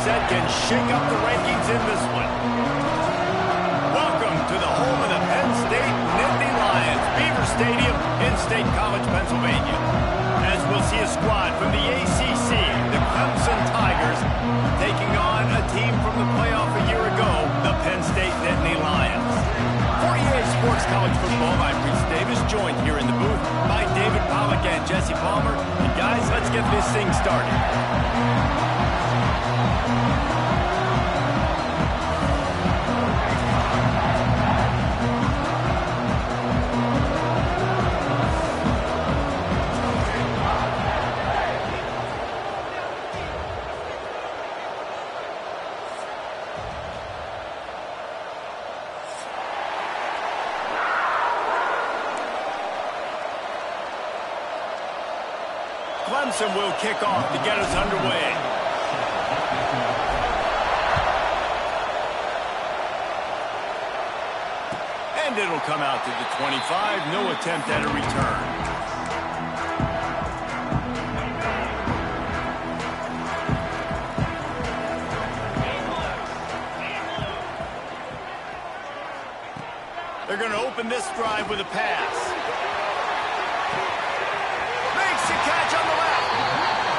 set can shake up the rankings in this one. Welcome to the home of the Penn State Nittany Lions, Beaver Stadium in State College, Pennsylvania. As we'll see a squad from the ACC, the Clemson Tigers, taking on a team from the playoff a year ago, the Penn State Nittany Lions. For EA Sports College Football, I'm Reese Davis, joined here in the booth by David Pollack and Jesse Palmer. And guys, let's get this thing started. Clemson will kick off to get us underway. And it'll come out to the 25. No attempt at a return. They're going to open this drive with a pass. Catch on the left.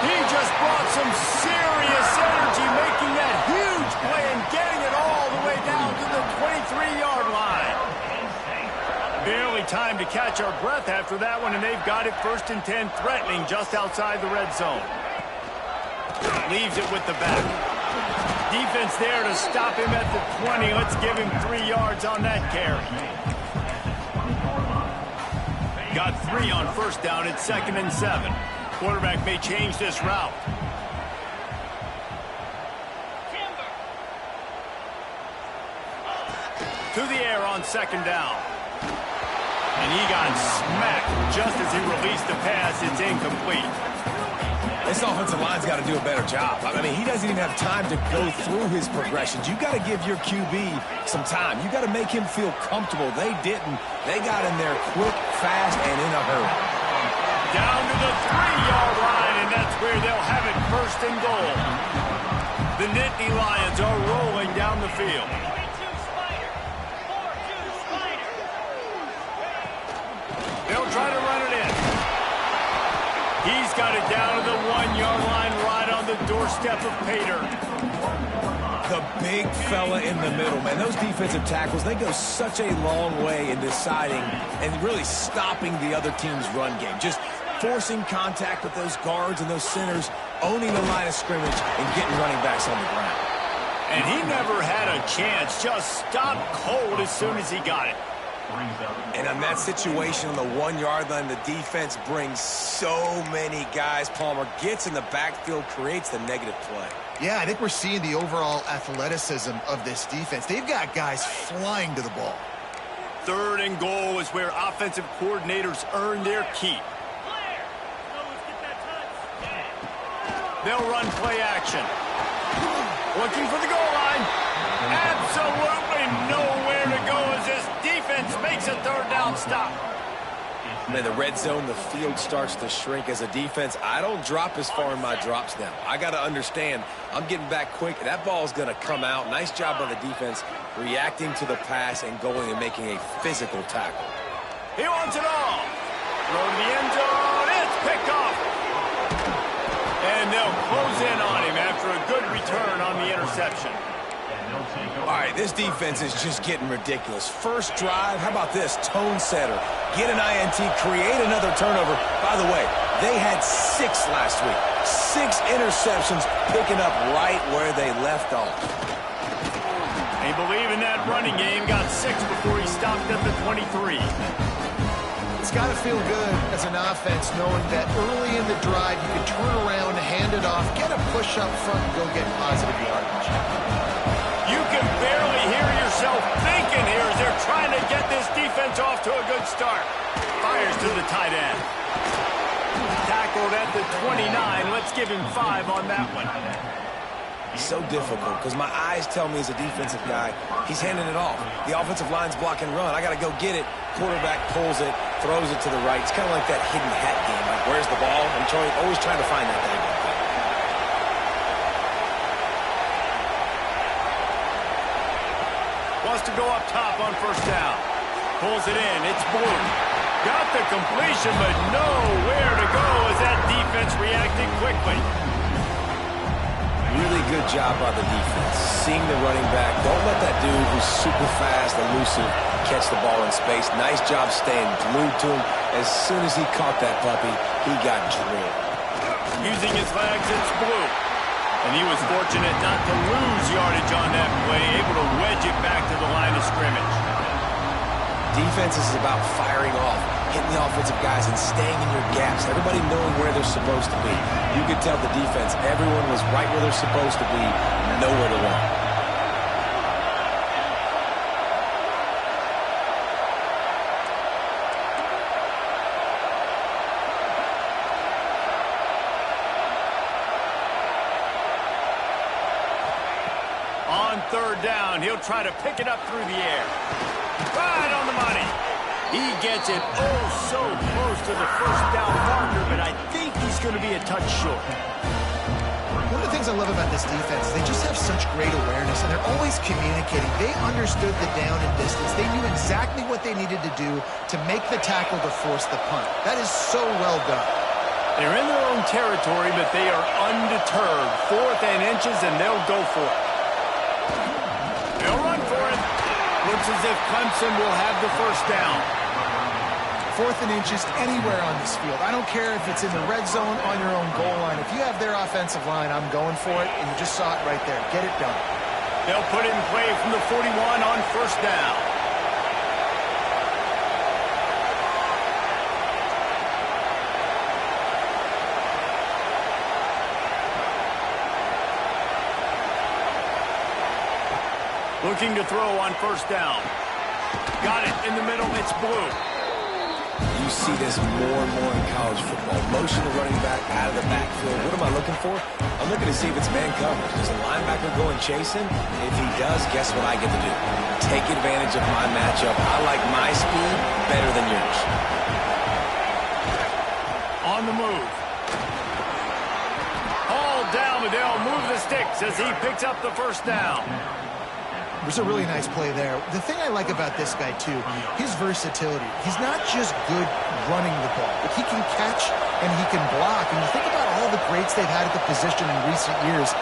He just brought some serious energy, making that huge play and getting it all the way down to the 23-yard line. Barely time to catch our breath after that one, and they've got it 1st and 10, threatening just outside the red zone. Leaves it with the back. Defense there to stop him at the 20. Let's give him 3 yards on that carry. Got 3 on 1st down. It's 2nd and 7. Quarterback may change this route. To the air on 2nd down. And he got smacked just as he released the pass. It's incomplete. This offensive line's got to do a better job. I mean, he doesn't even have time to go through his progressions. You got to give your QB some time. You got to make him feel comfortable. They didn't. They got in there quick, fast, and in a hurry. Down to the 3-yard line, and that's where they'll have it 1st and goal. The Nittany Lions are rolling down the field. They'll try to run it in. He's got it down to the 1-yard line, right on the doorstep of Pater. The big fella in the middle, man. Those defensive tackles, they go such a long way in deciding and really stopping the other team's run game. Just forcing contact with those guards and those centers, owning the line of scrimmage, and getting running backs on the ground. And he never had a chance. Just stopped cold as soon as he got it. And on that situation on the 1-yard line, the defense brings so many guys. Palmer gets in the backfield, creates the negative play. Yeah, I think we're seeing the overall athleticism of this defense. They've got guys flying to the ball. 3rd and goal is where offensive coordinators earn their keep. They'll run play action. Looking for the goal line. Absolutely nowhere to go as this defense makes a 3rd down stop. Man, the red zone, the field starts to shrink as a defense. I don't drop as far in my drops now. I got to understand, I'm getting back quick. That ball's going to come out. Nice job by the defense reacting to the pass and going and making a physical tackle. He wants it all. Throw to the end zone. It's picked off. And they'll close in on him after a good return on the interception. All right, this defense is just getting ridiculous. First drive, how about this? Tone setter. Get an INT, create another turnover. By the way, they had 6 last week. 6 interceptions, picking up right where they left off. They believe in that running game. Got 6 before he stopped at the 23. It's got to feel good as an offense knowing that early in the drive you can turn around, hand it off, get a push up front, and go get positive yardage. You can barely hear yourself thinking here as they're trying to get this defense off to a good start. Fires to the tight end. Tackled at the 29. Let's give him 5 on that one. So difficult because my eyes tell me as a defensive guy, he's handing it off. The offensive line's block and run. I got to go get it. Quarterback pulls it, throws it to the right. It's kind of like that hidden hat game. Like, where's the ball? I'm always trying to find that thing. wants to go up top on first down. Pulls it in. It's Blue. Got the completion, but nowhere to go as that defense reacted quickly. Really good job by the defense. Seeing the running back. Don't let that dude who's super fast, elusive, catch the ball in space. Nice job staying glued to him. As soon as he caught that puppy, he got drilled. Using his legs, it's Blue. And he was fortunate not to lose yardage on that play, able to wedge it back to the line of scrimmage. Defense is about firing off, hitting the offensive guys and staying in your gaps. Everybody knowing where they're supposed to be. You could tell the defense, everyone was right where they're supposed to be, nowhere to run. On third down, he'll try to pick it up through the air. Right on the money. He gets it so close to the first down marker, but I think he's going to be a touch short. One of the things I love about this defense is they just have such great awareness, and they're always communicating. They understood the down and distance. They knew exactly what they needed to do to make the tackle to force the punt. That is so well done. They're in their own territory, but they are undeterred. 4th and inches, and they'll go for it. They'll run for it. Looks as if Clemson will have the first down. 4th and inches anywhere on this field. I don't care if it's in the red zone, on your own goal line. If you have their offensive line, I'm going for it, and you just saw it right there. Get it done. They'll put it in play from the 41 on first down. Looking to throw on first down. Got it in the middle. It's Blue. You see this more and more in college football. Motion the running back out of the backfield. What am I looking for? I'm looking to see if it's man coverage. Does the linebacker go and chase him? If he does, guess what I get to do? Take advantage of my matchup. I like my speed better than yours. On the move. All down, but they'll move the sticks as he picks up the first down. It was a really nice play there. The thing I like about this guy, too, his versatility. He's not just good running the ball, but he can catch and he can block. And you think about all the greats they've had at the position in recent years.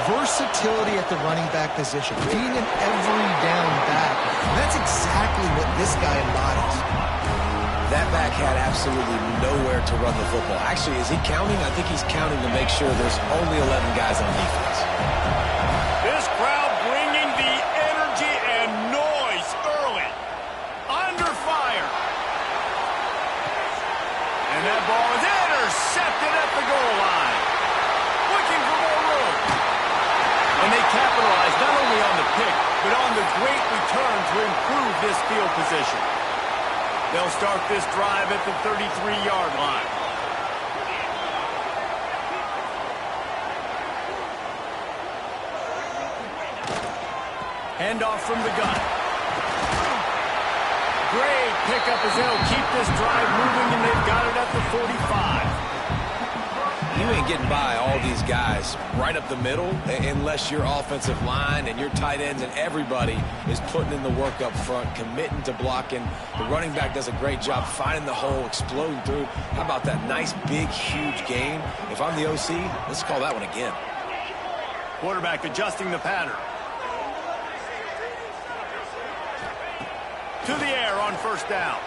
Versatility at the running back position, being an every down back. And that's exactly what this guy embodies. That back had absolutely nowhere to run the football. Actually, is he counting? I think he's counting to make sure there's only 11 guys on defense. This crowd bringing the energy and noise early. Under fire. And that ball is intercepted at the goal line. Looking for more room. And they capitalize not only on the pick, but on the great return to improve this field position. They'll start this drive at the 33-yard line. Handoff from the gun. Great pickup as they'll keep this drive moving, and they've got it at the 45. You ain't getting by all these guys right up the middle unless your offensive line and your tight ends and everybody is putting in the work up front, committing to blocking. The running back does a great job finding the hole, exploding through. How about that nice, big, huge game? If I'm the OC, let's call that one again. Quarterback adjusting the pattern. To the air on first down.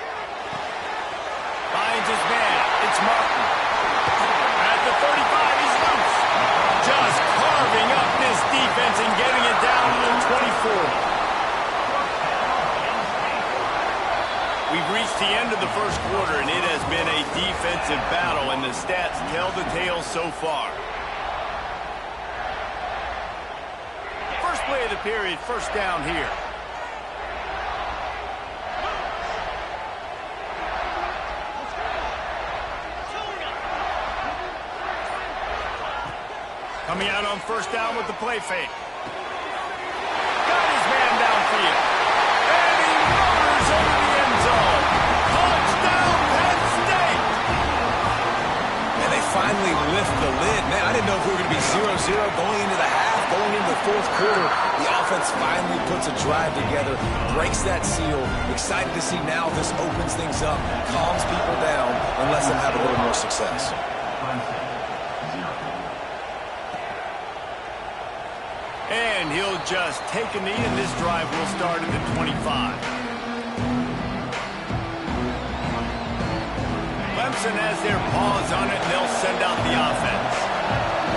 Finds his man. It's Martin. At the 35, he's loose. Just carving up this defense and getting it down to the 24. We've reached the end of the first quarter, and it has been a defensive battle, and the stats tell the tale so far. First play of the period, first down here. Coming out on first down with the play fake. Got his man downfield. And he rollers over the end zone. Touchdown, Penn State! And they finally lift the lid. Man, I didn't know if we were going to be 0-0 going into the half. Going into the fourth quarter, the offense finally puts a drive together, breaks that seal. Excited to see now if this opens things up, calms people down, and lets them have a little more success. And he'll just take a knee, and this drive will start at the 25. Clemson has their paws on it, and they'll send out the offense.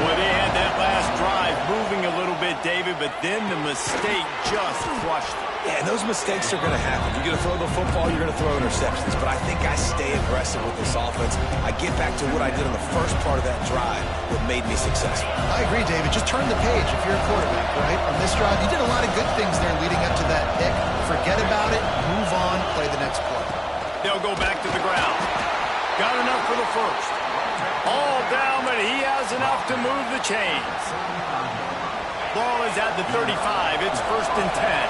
Boy, they had that last drive moving a little bit, David, but then the mistake just crushed it. Yeah, and those mistakes are going to happen. You're going to throw the football, you're going to throw interceptions. But I think I stay aggressive with this offense. I get back to what I did on the first part of that drive that made me successful. I agree, David. Just turn the page if you're a quarterback, right? On this drive, you did a lot of good things there leading up to that pick. Forget about it, move on, play the next play. They'll go back to the ground. Got enough for the first. All down, but he has enough to move the chains. Ball is at the 35. It's 1st and 10.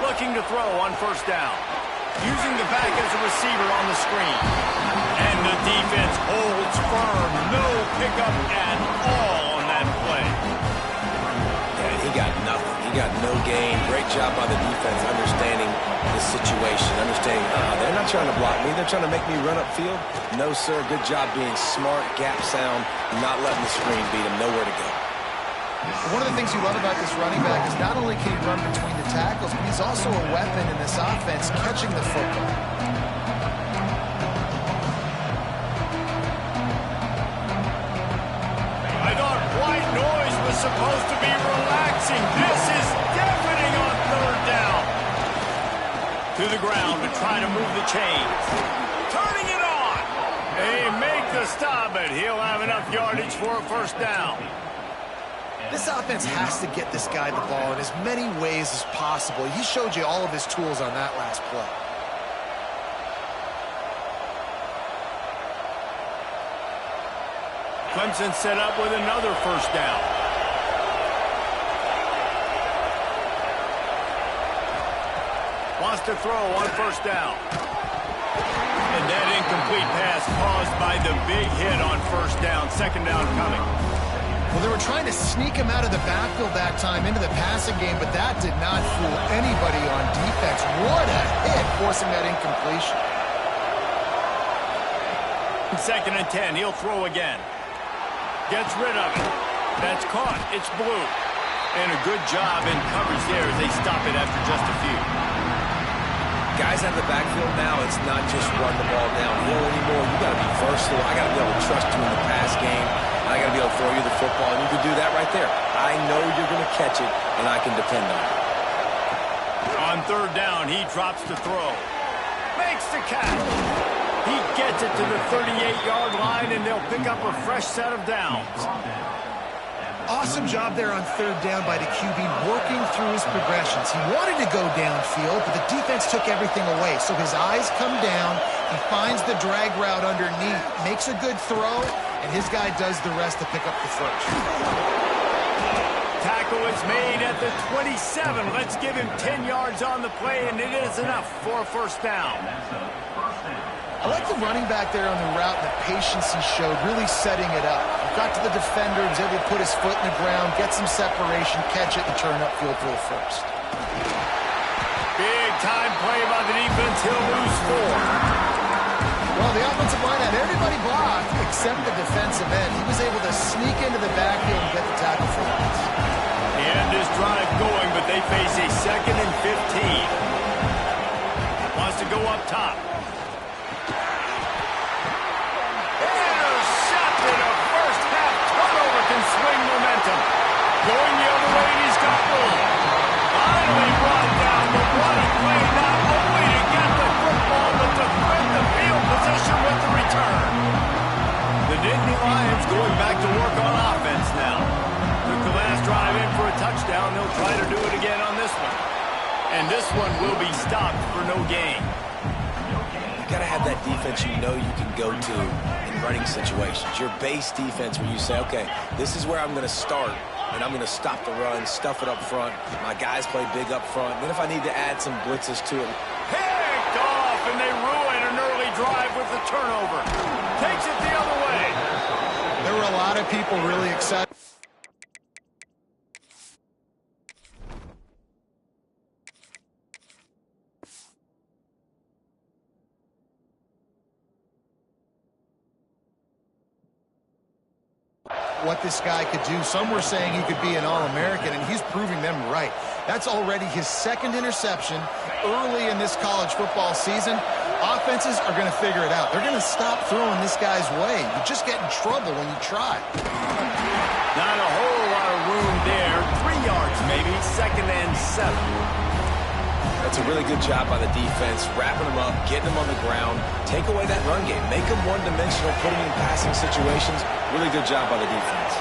Looking to throw on 1st down. Using the back as a receiver on the screen. And the defense holds firm. No pickup at all on that play. Yeah, he got nothing. He got no gain. Great job by the defense understanding the situation. Understanding, they're not trying to block me. They're trying to make me run upfield. No, sir. Good job being smart, gap sound, not letting the screen beat him. Nowhere to go. One of the things you love about this running back is not only can he run between the tackles, but he's also a weapon in this offense, catching the football. I thought white noise was supposed to be relaxing. This is deafening on 3rd down. To the ground to try to move the chains. Turning it on. They make the stop, but he'll have enough yardage for a 1st down. This offense has to get this guy the ball in as many ways as possible. He showed you all of his tools on that last play. Clemson set up with another 1st down. Wants to throw on 1st down. And that incomplete pass caused by the big hit on 1st down. 2nd down coming. Well, they were trying to sneak him out of the backfield that time into the passing game, but that did not fool anybody on defense. What a hit, forcing that incompletion. 2nd and 10. He'll throw again. Gets rid of it. That's caught. It's blue. And a good job in coverage there as they stop it after just a few. Guys out of the backfield now, it's not just run the ball downhill anymore. You got to be versatile. I got to be able to trust you in the pass game. I got to be able to throw you the football, and you can do that right there. I know you're going to catch it, and I can depend on it. On 3rd down, he drops to throw. Makes the catch. He gets it to the 38-yard line, and they'll pick up a fresh set of downs. Awesome job there on 3rd down by the QB, working through his progressions. He wanted to go downfield, but the defense took everything away. So his eyes come down. He finds the drag route underneath, makes a good throw, and his guy does the rest to pick up the first. Tackle is made at the 27. Let's give him 10 yards on the play, and it is enough for a 1st down. I like the running back there on the route and the patience he showed, really setting it up. He got to the defender, was able to put his foot in the ground, get some separation, catch it, and turn upfield for the first. Big time play by the defense. He'll lose 4. Well, the offensive line had everybody blocked except the defensive end. He was able to sneak into the backfield and get the tackle for once. He had this drive going, but they face a 2nd and 15. Wants to go up top. Intercepted. A first-half turnover can swing momentum. Going the other way, and he's got room. Finally brought down, but what a play, not only to get the football, but to win the field position with the return. The Nittany Lions going back to work on offense now. Took the last drive in for a touchdown. They'll try to do it again on this one. And this one will be stopped for no gain. You got to have that defense you know you can go to in running situations. Your base defense where you say, okay, this is where I'm going to start, and I'm going to stop the run, stuff it up front. My guys play big up front. Then if I need to add some blitzes to it. Picked off, and they ruin an early drive with the turnover. Takes it the other way. There were a lot of people really excited. What this guy could do. Some were saying he could be an All-American, and he's proving them right. That's already his second interception early in this college football season. Offenses are going to figure it out. They're going to stop throwing this guy's way. You just get in trouble when you try. Not a whole lot of room there. 3 yards maybe, 2nd and 7. That's a really good job by the defense, wrapping them up, getting them on the ground, take away that run game, make them one-dimensional, put them in passing situations. Really good job by the defense.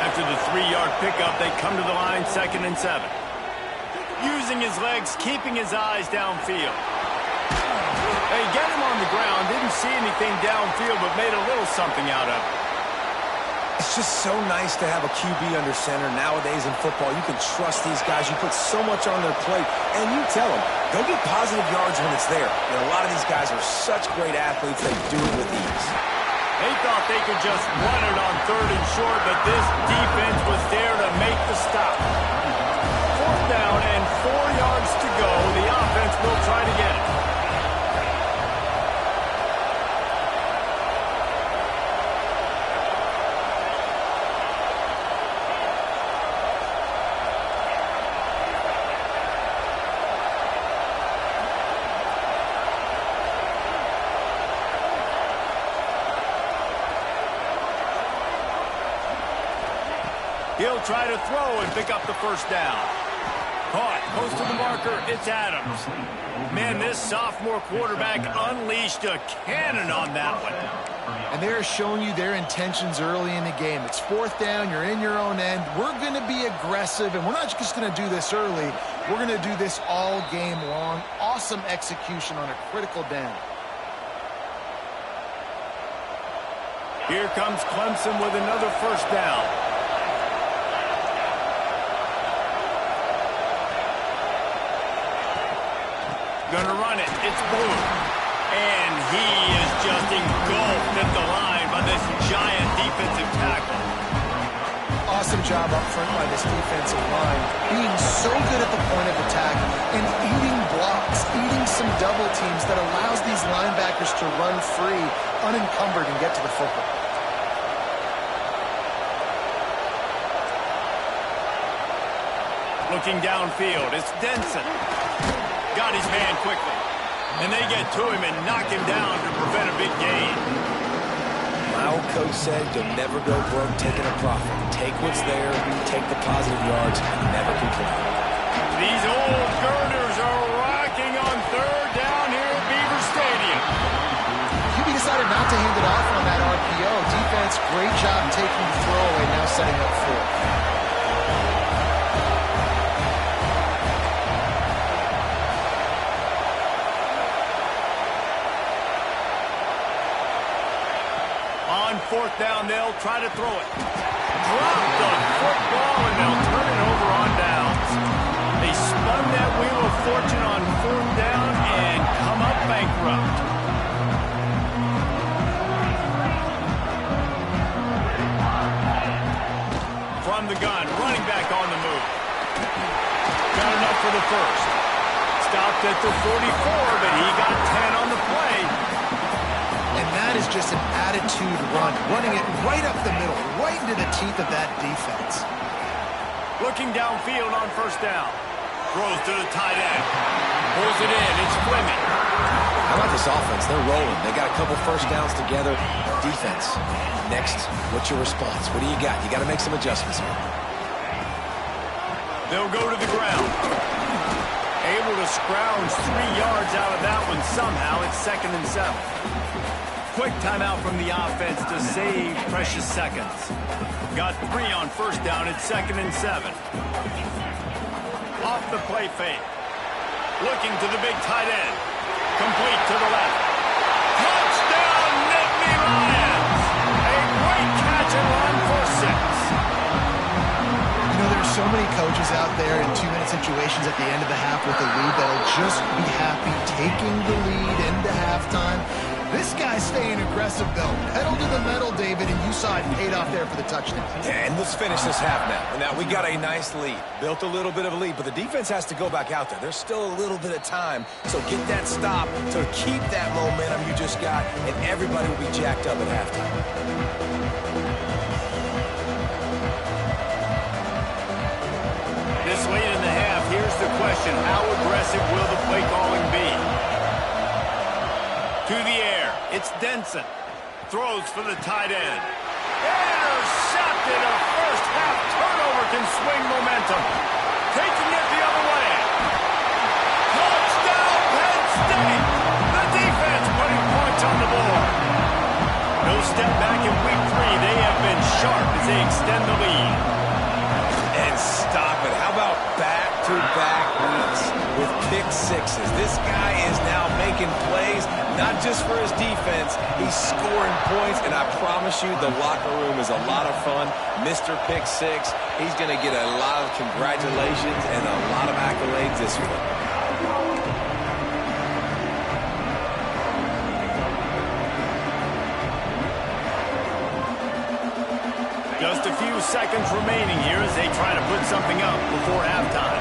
After the 3-yard pickup, they come to the line, 2nd and 7. Using his legs, keeping his eyes downfield. They get him on the ground, didn't see anything downfield, but made a little something out of it. It's just so nice to have a QB under center. Nowadays in football, you can trust these guys. You put so much on their plate, and you tell them, go get positive yards when it's there. And a lot of these guys are such great athletes, they do it with ease. They thought they could just run it on 3rd and short, but this defense was there to make the stop. 4th down and 4 yards to go. The offense will try to get it. He'll try to throw and pick up the 1st down. Caught, close to the marker, it's Adams. Man, this sophomore quarterback unleashed a cannon on that one. And they're showing you their intentions early in the game. It's 4th down, you're in your own end. We're going to be aggressive, and we're not just going to do this early. We're going to do this all game long. Awesome execution on a critical down. Here comes Clemson with another 1st down. Gonna run it. It's Blue. And he is just engulfed at the line by this giant defensive tackle. Awesome job up front by this defensive line. Being so good at the point of attack and eating blocks, eating some double teams that allows these linebackers to run free, unencumbered, and get to the football. Looking downfield, it's Denson. Got his man quickly. And they get to him and knock him down to prevent a big gain. My old coach said you'll never go broke taking a profit. Take what's there, take the positive yards, and never complain. These old girders are rocking on 3rd down here at Beaver Stadium. QB decided not to hand it off on that RPO. Defense, great job taking the throwaway, now setting up 4th. On 4th down, they'll try to throw it. Drop the football, and they'll turn it over on downs. They spun that wheel of fortune on 4th down and come up bankrupt. From the gun, running back on the move. Got enough for the 1st. Stopped at the 44, but he got 10 on the play. And that is just an attitude run, running it right up the middle, right into the teeth of that defense. Looking downfield on 1st down. Throws to the tight end. Pulls it in. It's Fleming. How about this offense? They're rolling. They got a couple 1st downs together. Defense. Next, what's your response? What do you got? You got to make some adjustments here. They'll go to the ground. Able to scrounge 3 yards out of that one somehow. It's 2nd and 7. Quick timeout from the offense to save precious seconds. Got 3 on 1st down. It's 2nd and 7. Off the play fake. Looking to the big tight end. Complete to the left. Touchdown, Nittany Lions! A great catch and run for 6. You know, there's so many coaches out there in 2-minute situations at the end of the half with a lead that'll just be happy taking the lead into halftime. This guy's staying aggressive, though. Pedal to the metal, David, and you saw saw it paid off there for the touchdown. And let's finish this half now. Now, we got a nice lead. Built a little bit of a lead, but the defense has to go back out there. There's still a little bit of time. So get that stop to keep that momentum you just got, and everybody will be jacked up at halftime. This late in the half, here's the question. How aggressive will the play calling be? To the air. It's Denson. Throws for the tight end. Intercepted. A first half turnover can swing momentum. Taking it the other way. Touchdown, Penn State. The defense putting points on the board. No step back in week 3. They have been sharp as they extend the lead. And stop it. How about back-to-back weeks with pick sixes? This guy is now making plays, not just for his defense. He's scoring points, and I promise you the locker room is a lot of fun. Mr. Pick Six, he's going to get a lot of congratulations and a lot of accolades this week. Just a few seconds remaining here as they try to put something up before halftime.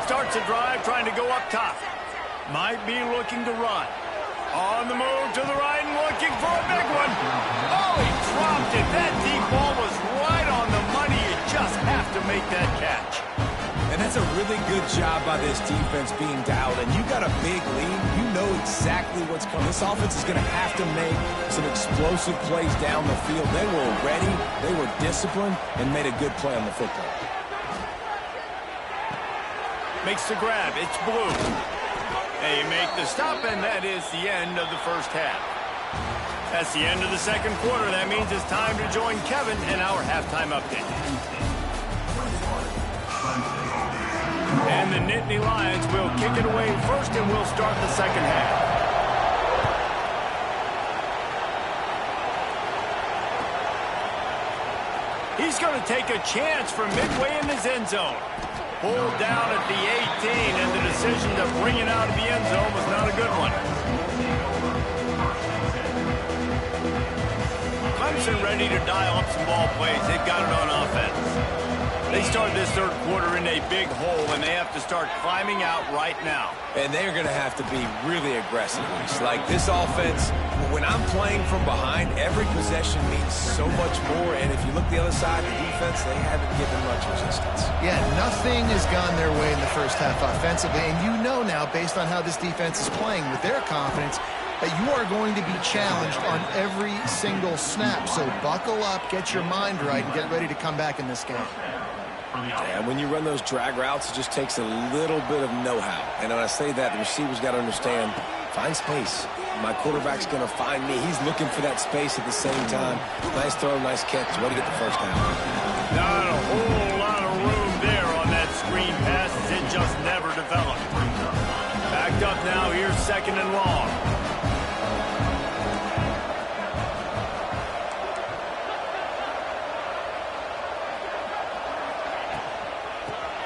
Starts a drive trying to go up top. Might be looking to run. On the move to the right and looking for a big one. Oh, he dropped it. That deep ball was right on the money. You just have to make that catch. And that's a really good job by this defense being dialed. And you got a big lead. You know exactly what's coming. This offense is going to have to make some explosive plays down the field. They were ready, they were disciplined, and made a good play on the football. Makes the grab. It's Blue. They make the stop, and that is the end of the first half. That's the end of the second quarter. That means it's time to join Kevin in our halftime update. And the Nittany Lions will kick it away first, and we'll start the second half. He's going to take a chance from midway in his end zone. Pulled down at the 18, and the decision to bring it out of the end zone was not a good one. Clemson ready to dial up some ball plays. They've got it on offense. They start this third quarter in a big hole, and they have to start climbing out right now. And they're going to have to be really aggressive. Like this offense, when I'm playing from behind, every possession means so much more. And if you look the other side, the defense, they haven't given much resistance. Yeah, nothing has gone their way in the first half offensively. And you know now, based on how this defense is playing with their confidence, that you are going to be challenged on every single snap. So buckle up, get your mind right, and get ready to come back in this game. And when you run those drag routes, it just takes a little bit of know-how. And when I say that, the receivers got to understand, find space. My quarterback's going to find me. He's looking for that space at the same time. Nice throw, nice catch. Way to get the first down. Not a whole lot of room there on that screen pass as it just never developed. Backed up now. Here's second and long.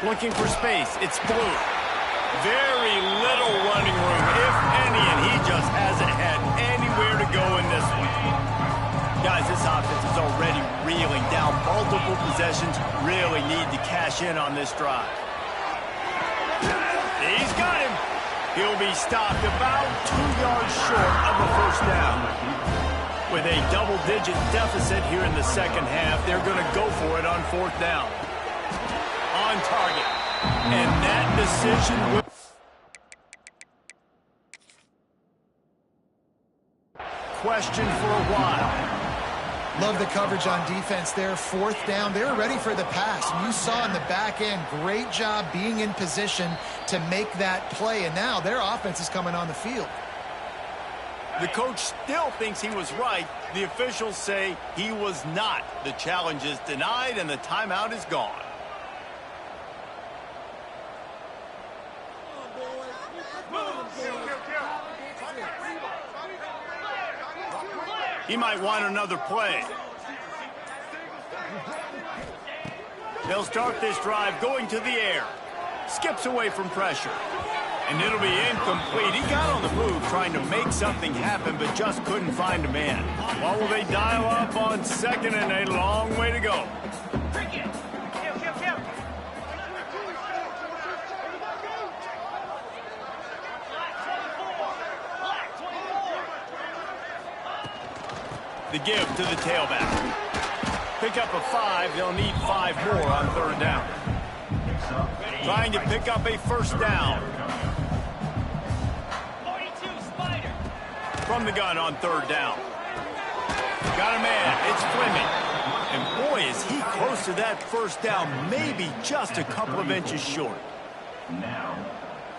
Looking for space. It's Blue. Very little running room, if any, and he just hasn't had anywhere to go in this one. Guys, this offense is already reeling down. Multiple possessions, really need to cash in on this drive. He's got him. He'll be stopped about 2 yards short of a first down. With a double-digit deficit here in the second half, they're going to go for it on fourth down. On target. And that decision will... question for a while. Love the coverage on defense there. Fourth down. They were ready for the pass. And you saw in the back end, great job being in position to make that play. And now their offense is coming on the field. The coach still thinks he was right. The officials say he was not. The challenge is denied, and the timeout is gone. He might want another play. They'll start this drive going to the air. Skips away from pressure. And it'll be incomplete. He got on the move trying to make something happen, but just couldn't find a man. Well, will they dial up on second and a long way to go? The give to the tailback. Pick up a 5. They'll need 5 more on third down. Trying to pick up a first down. From the gun on third down. Got a man. It's Fleming. And boy, is he close to that first down. Maybe just a couple of inches short.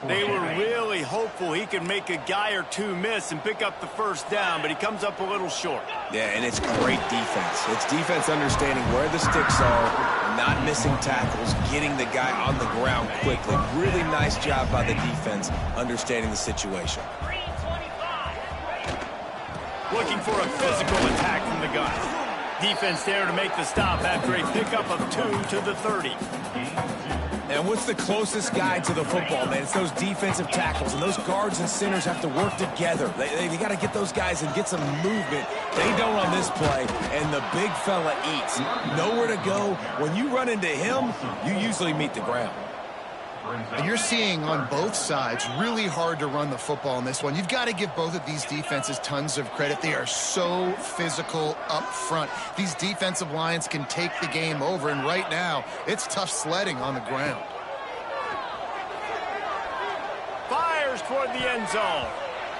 They were really hopeful he could make a guy or two miss and pick up the first down, but he comes up a little short. Yeah, and it's great defense. It's defense understanding where the sticks are, not missing tackles, getting the guy on the ground quickly. Really nice job by the defense understanding the situation. Looking for a physical attack from the gun. Defense there to make the stop after a pickup of 2 to the 30. And what's the closest guy to the football, man? It's those defensive tackles, and those guards and centers have to work together. They got to get those guys and get some movement. They don't on this play, and the big fella eats. Nowhere to go. When you run into him, you usually meet the ground. And you're seeing on both sides really hard to run the football in this one. You've got to give both of these defenses tons of credit. They are so physical up front. These defensive lines can take the game over, and right now it's tough sledding on the ground. Fires toward the end zone.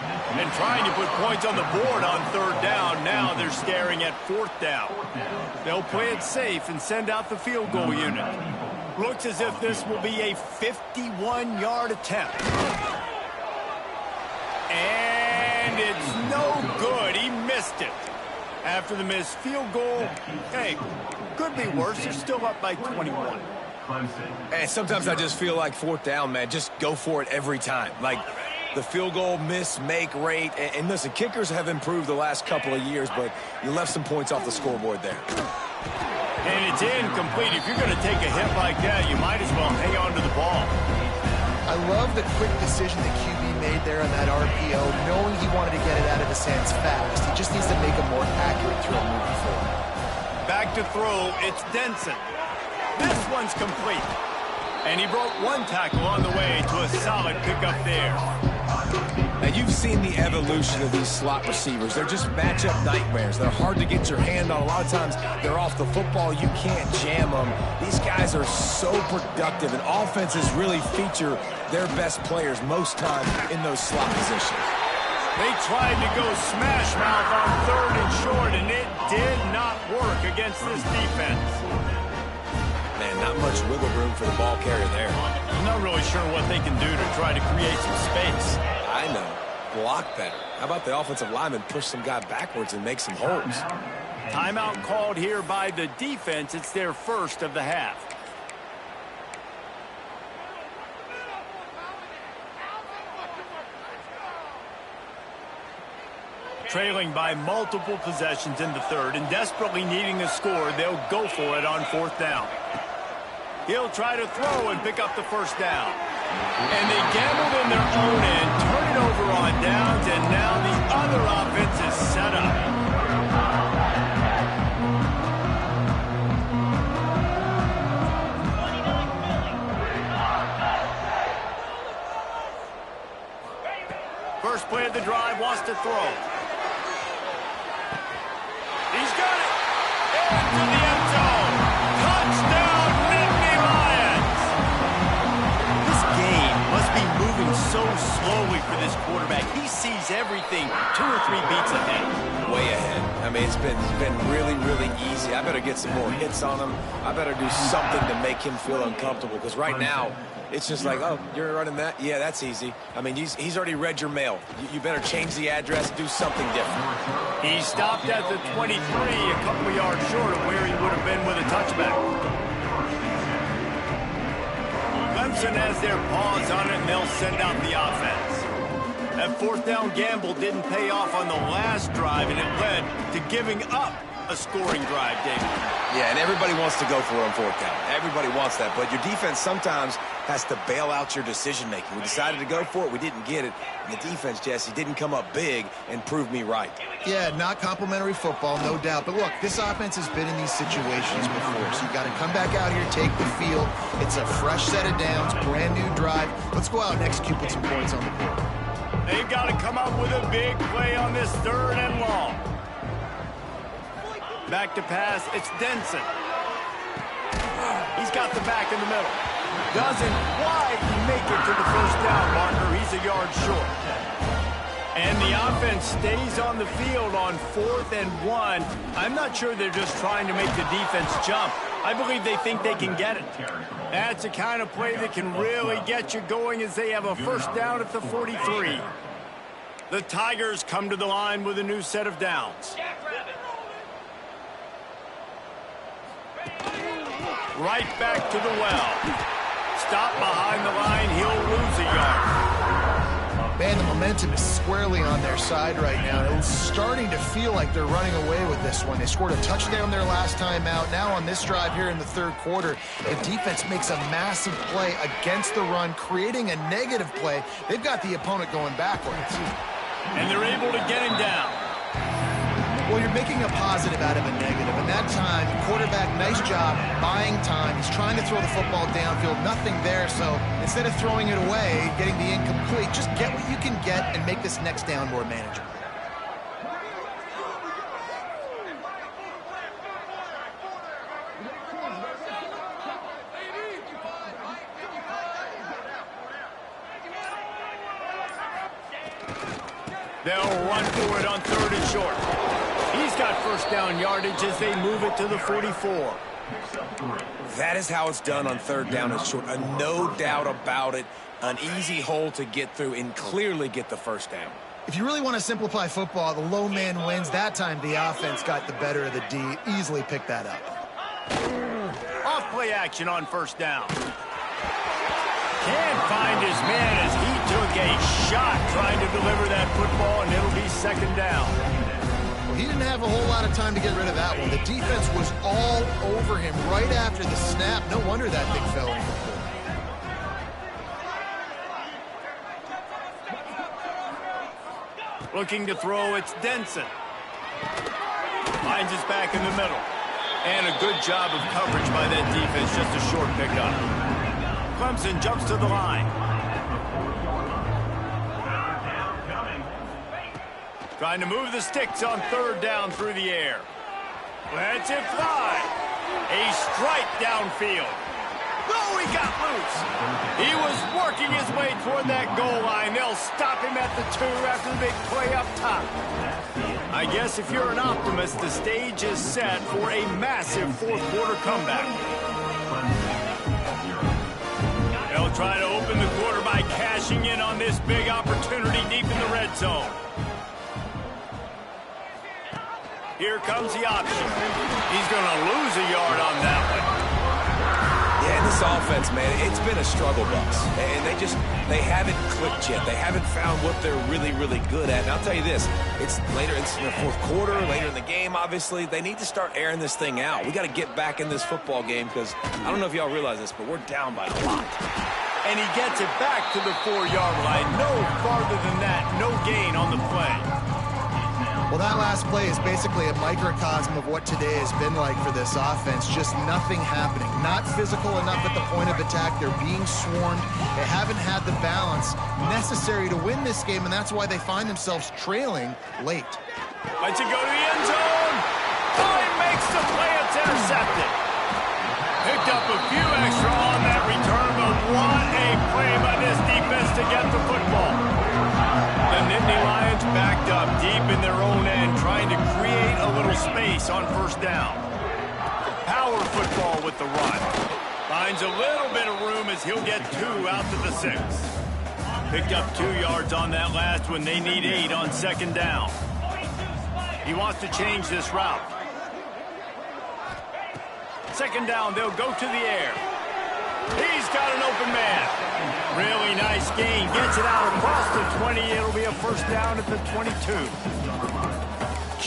And trying to put points on the board on third down. Now they're staring at fourth down. They'll play it safe and send out the field goal unit. Looks as if this will be a 51-yard attempt. And it's no good. He missed it. After the missed field goal, hey, could be worse. They're still up by 21. And sometimes I just feel like fourth down, man, just go for it every time. Like the field goal miss-make rate. And listen, kickers have improved the last couple of years, but you left some points off the scoreboard there. And it's incomplete. If you're going to take a hit like that, you might as well hang on to the ball. I love the quick decision that QB made there on that RPO, knowing he wanted to get it out of his hands fast. He just needs to make a more accurate throw moving forward. Back to throw, it's Denson. This one's complete. And he broke one tackle on the way to a solid pickup there. Now, you've seen the evolution of these slot receivers. They're just matchup nightmares. They're hard to get your hand on. A lot of times, they're off the football. You can't jam them. These guys are so productive, and offenses really feature their best players most time in those slot positions. They tried to go smash mouth on third and short, and it did not work against this defense. Man, not much wiggle room for the ball carrier there. I'm not really sure what they can do to try to create some space. I know. Block better. How about the offensive lineman push some guy backwards and make some holes? Timeout called here by the defense. It's their first of the half. Trailing by multiple possessions in the third and desperately needing a score, they'll go for it on fourth down. He'll try to throw and pick up the first down. And they gambled in their own end, turn it over on downs, and now the other offense is set up. First play of the drive, wants to throw. He's got it. Into the end zone. Touchdown, Nittany Lions. This game must be moving so slowly for this quarterback. He sees everything 2 or 3 beats ahead. Way ahead. I mean, it's been really, really easy. I better get some more hits on him. I better do something to make him feel uncomfortable, because right now, it's just like, oh, you're running that? Yeah, that's easy. I mean, he's already read your mail. You better change the address, do something different. He stopped at the 23, a couple of yards short of where he would have been with a touchback. Clemson has their paws on it, and they'll send out the offense. That fourth down gamble didn't pay off on the last drive, and it led to giving up a scoring drive, David. Yeah, and everybody wants to go for it on fourth down. Everybody wants that, but your defense sometimes has to bail out your decision-making. We decided to go for it. We didn't get it. And the defense, Jesse, didn't come up big and prove me right. Yeah, not complimentary football, no doubt. But look, this offense has been in these situations before, so you got to come back out here, take the field. It's a fresh set of downs, brand new drive. Let's go out and execute with some points on the board. They've got to come up with a big play on this 3rd and long. Back to pass, it's Denson. He's got the back in the middle. Doesn't quite make it to the first down marker. He's a yard short. And the offense stays on the field on 4th and 1. I'm not sure they're just trying to make the defense jump. I believe they think they can get it. That's the kind of play that can really get you going as they have a first down at the 43. The Tigers come to the line with a new set of downs. Right back to the well. Stop behind the line. He'll lose a yard. Man, the momentum is squarely on their side right now. It's starting to feel like they're running away with this one. They scored a touchdown their last time out. Now on this drive here in the 3rd quarter, the defense makes a massive play against the run, creating a negative play. They've got the opponent going backwards. And they're able to get him down. Well, you're making a positive out of a negative, and that time, quarterback, nice job buying time. He's trying to throw the football downfield, nothing there, so instead of throwing it away, getting the incomplete, just get what you can get and make this next down more manageable. They'll run for it on 3rd and short. He's got first down yardage as they move it to the 44. That is how it's done on 3rd down and short. No doubt about it. An easy hole to get through and clearly get the first down. If you really want to simplify football, the low man wins. That time the offense got the better of the D. Easily picked that up. Off play action on first down. Can't find his man as he took a shot trying to deliver that football, and it'll be 2nd down. Well, he didn't have a whole lot of time to get rid of that one. The defense was all over him right after the snap. No wonder that thing fell in. Looking to throw, it's Denson. Finds his back in the middle. And a good job of coverage by that defense, just a short pickup. Clemson jumps to the line. Trying to move the sticks on 3rd down through the air. Lets it fly. A strike downfield. Oh, he got loose. He was working his way toward that goal line. They'll stop him at the 2 after the big play up top. I guess if you're an optimist, the stage is set for a massive 4th quarter comeback. They'll try to open the quarter by cashing in on this big opportunity deep in the red zone. Here comes the option. He's going to lose a yard on that one. Yeah, and this offense, man, it's been a struggle bus. And they haven't clicked yet. They haven't found what they're really, really good at. And I'll tell you this, it's later in the 4th quarter, later in the game, obviously. They need to start airing this thing out. We got to get back in this football game because I don't know if y'all realize this, but we're down by a lot. And he gets it back to the 4-yard line. No farther than that, no gain on the play. Well, that last play is basically a microcosm of what today has been like for this offense. Just nothing happening. Not physical enough at the point of attack. They're being swarmed. They haven't had the balance necessary to win this game, and that's why they find themselves trailing late. Lets it go to the end zone. Oh, he makes the play. It's intercepted. Picked up a few extra on that return, but what a play by this defense to get the football. The Nittany Lions backed up deep in their own end, trying to create a little space on first down. Power football with the run. Finds a little bit of room as he'll get 2 out to the 6. Picked up 2 yards on that last one. They need 8 on 2nd down. He wants to change this route. 2nd down, they'll go to the air. He's got an open man. Really nice gain. Gets it out across the 20. It'll be a first down at the 22.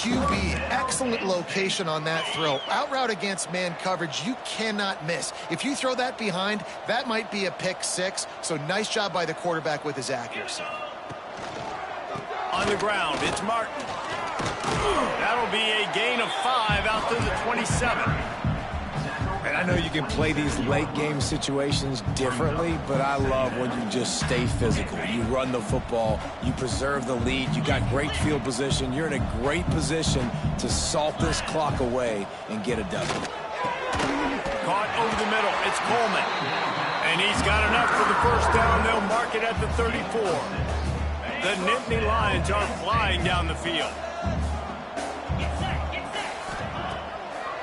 QB, excellent location on that throw. Out route against man coverage, you cannot miss. If you throw that behind, that might be a pick six. So nice job by the quarterback with his accuracy. On the ground, it's Martin. That'll be a gain of 5 out to the 27. And I know you can play these late game situations differently, but I love when you just stay physical. You run the football, you preserve the lead, you got great field position, you're in a great position to salt this clock away and get a W. Caught over the middle, it's Coleman. And he's got enough for the first down. They'll mark it at the 34. The Nittany Lions are flying down the field.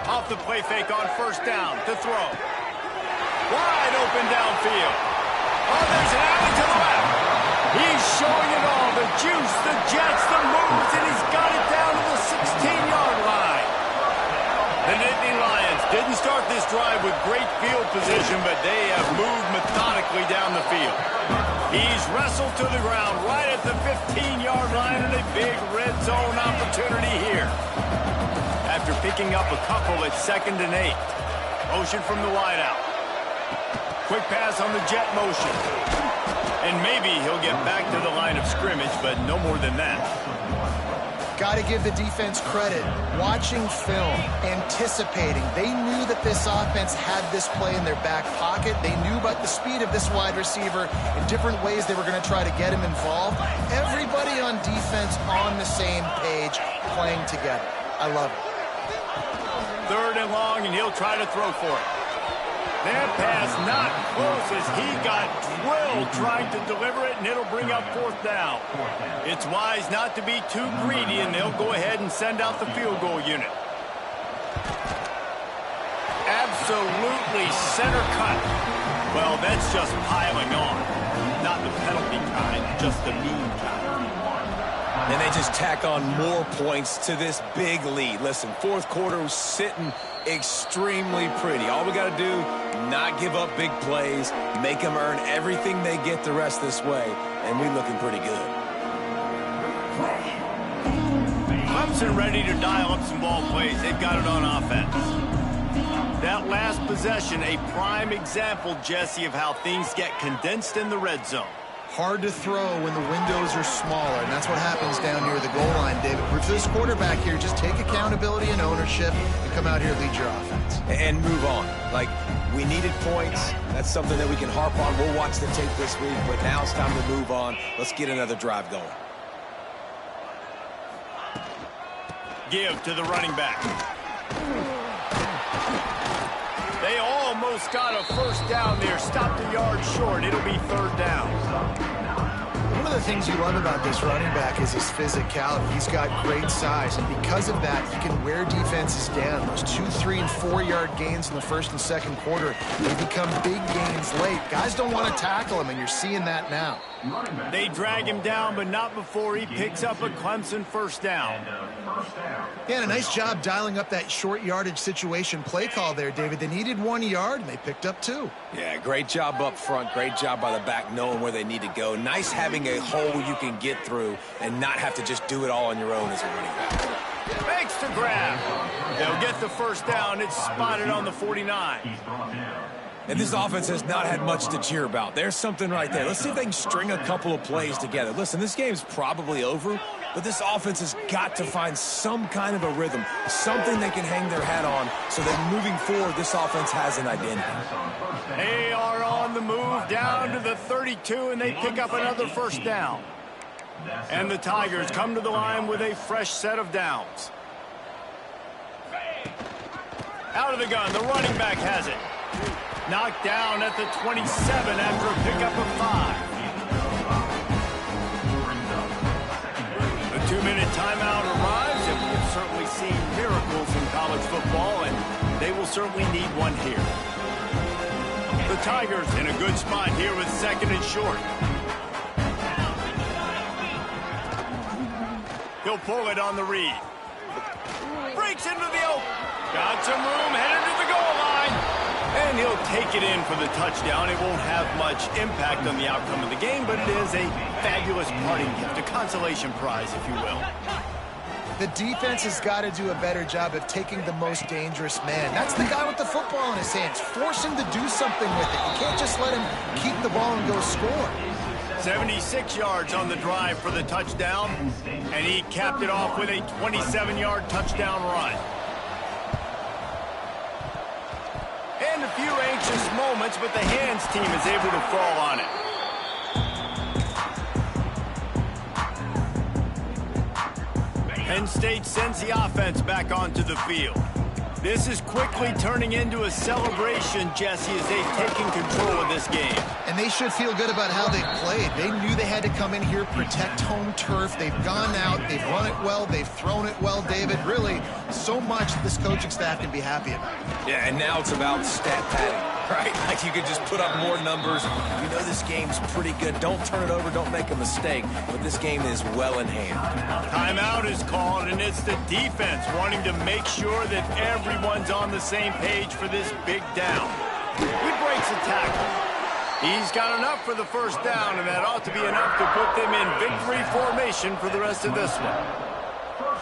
Off the play fake on first down to throw. Wide open downfield. Oh, there's an alley to the left. He's showing it all. The juice, the jets, the moves, and he's got it down to the 16-yard line. The Nittany Lions didn't start this drive with great field position, but they have moved methodically down the field. He's wrestled to the ground right at the 15-yard line, and a big red zone opportunity here. After picking up a couple at 2nd and 8. Motion from the wideout. Quick pass on the jet motion. And maybe he'll get back to the line of scrimmage, but no more than that. Got to give the defense credit. Watching film, anticipating. They knew that this offense had this play in their back pocket. They knew about the speed of this wide receiver in different ways they were going to try to get him involved. Everybody on defense on the same page, playing together. I love it. 3rd and long, and he'll try to throw for it. That pass not close as he got drilled trying to deliver it, and it'll bring up 4th down. It's wise not to be too greedy, and they'll go ahead and send out the field goal unit. Absolutely center cut. Well, that's just piling on. Not the penalty kind, just the mean kind. And they just tack on more points to this big lead. Listen, 4th quarter was sitting extremely pretty. All we got to do, not give up big plays, make them earn everything they get the rest this way, and we're looking pretty good. Clemson ready to dial up some ball plays. They've got it on offense. That last possession, a prime example, Jesse, of how things get condensed in the red zone. Hard to throw when the windows are smaller, and that's what happens down near the goal line, David. For this quarterback here, just take accountability and ownership and come out here and lead your offense. And move on. Like, we needed points. That's something that we can harp on. We'll watch the tape this week, but now it's time to move on. Let's get another drive going. Give to the running back. They almost got a first down there. Stopped a yard short. It'll be 3rd down. One of the things you love about this running back is his physicality. He's got great size, and because of that, he can wear defenses down. Those 2-, 3-, and 4-yard gains in the 1st and 2nd quarter, they become big gains late. Guys don't want to tackle him, and you're seeing that now. They drag him down, but not before he picks up a Clemson first down. Yeah, and a nice job dialing up that short yardage situation play call there, David. They needed 1 yard, and they picked up 2. Yeah, great job up front. Great job by the back knowing where they need to go. Nice having a hole you can get through and not have to just do it all on your own as a running back. Makes the grab. They'll get the first down. It's spotted on the 49. And this offense has not had much to cheer about. There's something right there. Let's see if they can string a couple of plays together. Listen, this game's probably over, but this offense has got to find some kind of a rhythm, something they can hang their hat on so that moving forward, this offense has an identity. They are on the move down to the 32, and they pick up another first down. And the Tigers come to the line with a fresh set of downs. Out of the gun, the running back has it. Knocked down at the 27 after a pickup of 5. The 2-minute timeout arrives, and we have certainly seen miracles in college football, and they will certainly need one here. The Tigers in a good spot here with 2nd and short. He'll pull it on the read. Breaks into the open. Got some room, headed to the goal line. And he'll take it in for the touchdown. It won't have much impact on the outcome of the game, but it is a fabulous parting gift, a consolation prize, if you will. The defense has got to do a better job of taking the most dangerous man. That's the guy with the football in his hands. Force him to do something with it. You can't just let him keep the ball and go score. 76 yards on the drive for the touchdown, and he capped it off with a 27-yard touchdown run. And a few anxious moments, but the hands team is able to fall on it. Penn State sends the offense back onto the field. This is quickly turning into a celebration, Jesse, as they've taken control of this game. And they should feel good about how they played. They knew they had to come in here, protect home turf. They've gone out, they've run it well, they've thrown it well, David. Really, so much this coaching staff can be happy about. Yeah, and now it's about stat padding, right? Like you could just put up more numbers. You know this game's pretty good. Don't turn it over, don't make a mistake. But this game is well in hand. Timeout is called, and it's the defense wanting to make sure that everyone's on the same page for this big down. He breaks a tackle. He's got enough for the first down, and that ought to be enough to put them in victory formation for the rest of this one.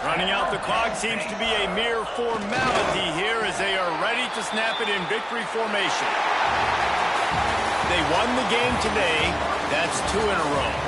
Running out the clock seems to be a mere formality here as they are ready to snap it in victory formation. They won the game today. That's 2 in a row.